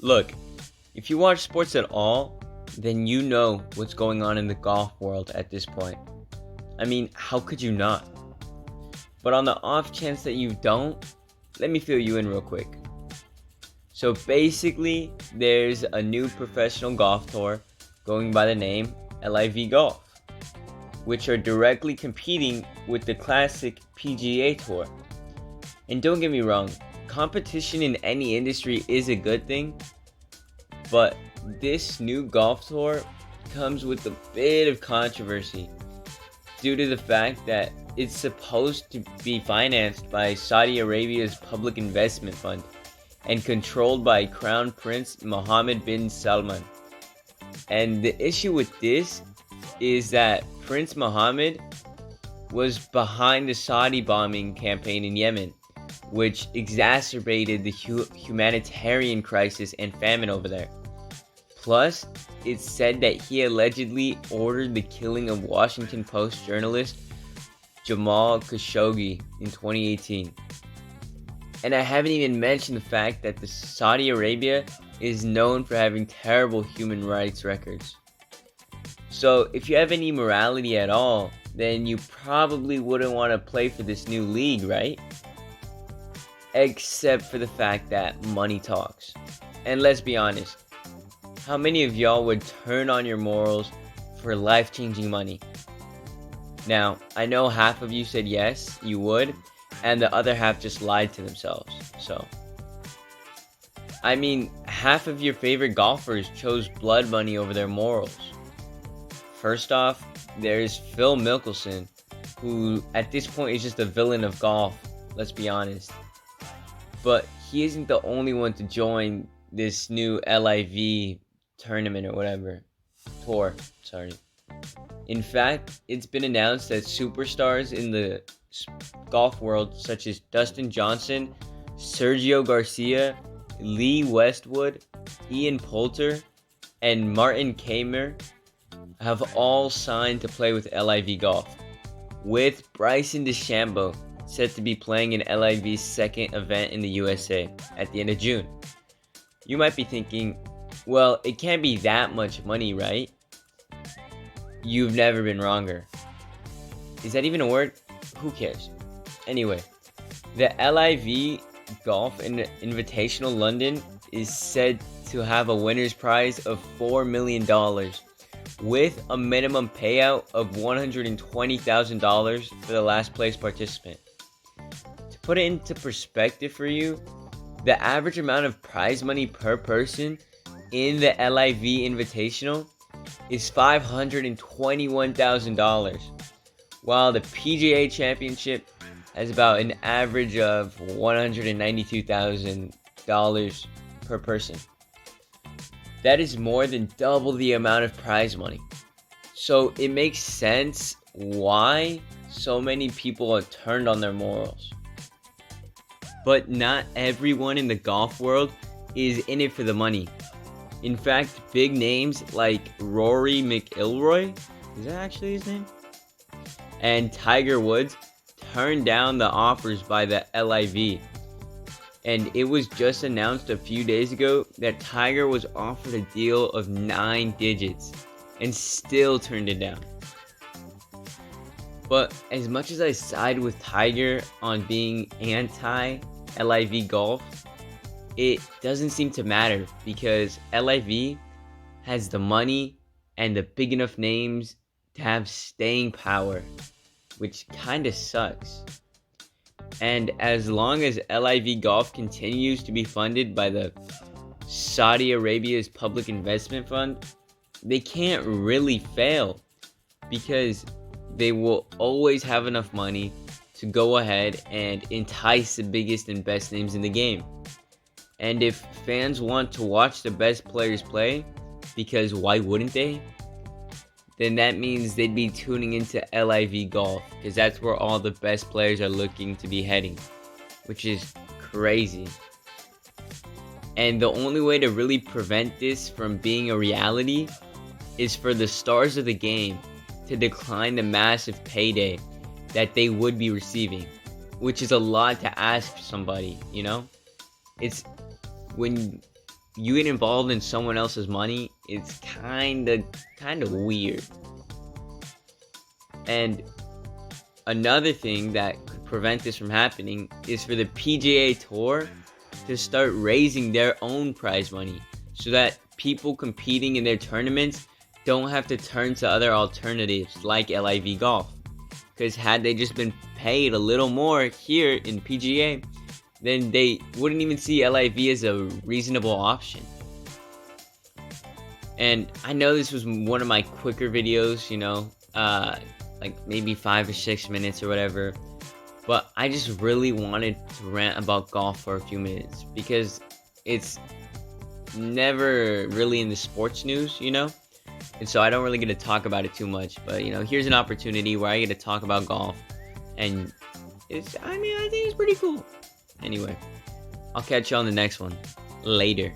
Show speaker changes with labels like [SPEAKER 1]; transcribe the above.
[SPEAKER 1] Look, if you watch sports at all, then you know what's going on in the golf world at this point. I mean, how could you not? But on the off chance that you don't, let me fill you in real quick. So basically, there's a new professional golf tour going by the name LIV Golf, which are directly competing with the classic PGA Tour. And don't get me wrong, competition in any industry is a good thing, but this new golf tour comes with a bit of controversy due to the fact that it's supposed to be financed by Saudi Arabia's public investment fund and controlled by Crown Prince Mohammed bin Salman. And the issue with this is that Prince Mohammed was behind the Saudi bombing campaign in Yemen, which exacerbated the humanitarian crisis and famine over there. Plus, it's said that he allegedly ordered the killing of Washington Post journalist Jamal Khashoggi in 2018. And I haven't even mentioned the fact that the Saudi Arabia is known for having terrible human rights records. So if you have any morality at all, then you probably wouldn't want to play for this new league, right? Except for the fact that money talks. And let's be honest, how many of y'all would turn on your morals for life-changing money? Now, I know half of you said yes, you would, and the other half just lied to themselves. So, I mean, half of your favorite golfers chose blood money over their morals. First off, there's Phil Mickelson, who at this point is just a villain of golf, let's be honest. But he isn't the only one to join this new LIV tournament or whatever. Tour, sorry. In fact, it's been announced that superstars in the golf world such as Dustin Johnson, Sergio Garcia, Lee Westwood, Ian Poulter, and Martin Kaymer have all signed to play with LIV Golf, with Bryson DeChambeau set to be playing in LIV's second event in the USA at the end of June. You might be thinking, well, it can't be that much money, right? You've never been wronger. Is that even a word? Who cares? Anyway, the LIV Golf Invitational London is said to have a winner's prize of $4 million with a minimum payout of $120,000 for the last place participant. To put it into perspective for you, the average amount of prize money per person in the LIV Invitational is $521,000, while the PGA Championship has about an average of $192,000 per person. That is more than double the amount of prize money. So it makes sense why so many people are turned on their morals. But not everyone in the golf world is in it for the money. In fact, big names like Rory McIlroy, is that actually his name? And Tiger Woods turned down the offers by the LIV. And it was just announced a few days ago that Tiger was offered a deal of 9 digits and still turned it down. But as much as I side with Tiger on being anti-LIV Golf, it doesn't seem to matter because LIV has the money and the big enough names to have staying power, which kinda sucks. And as long as LIV Golf continues to be funded by the Saudi Arabia's public investment fund, they can't really fail because they will always have enough money to go ahead and entice the biggest and best names in the game. And if fans want to watch the best players play, because why wouldn't they? Then that means they'd be tuning into LIV Golf, because that's where all the best players are looking to be heading, which is crazy. And the only way to really prevent this from being a reality is for the stars of the game to decline the massive payday that they would be receiving, which is a lot to ask somebody, you know? It's when you get involved in someone else's money, it's kind of weird. And another thing that could prevent this from happening is for the PGA Tour to start raising their own prize money so that people competing in their tournaments don't have to turn to other alternatives like LIV Golf. Because had they just been paid a little more here in PGA, then they wouldn't even see LIV as a reasonable option. And I know this was one of my quicker videos, like maybe 5 or 6 minutes or whatever, but I just really wanted to rant about golf for a few minutes because it's never really in the sports news, and so I don't really get to talk about it too much. But here's an opportunity where I get to talk about golf, and I think it's pretty cool. Anyway, I'll catch you on the next one. Later.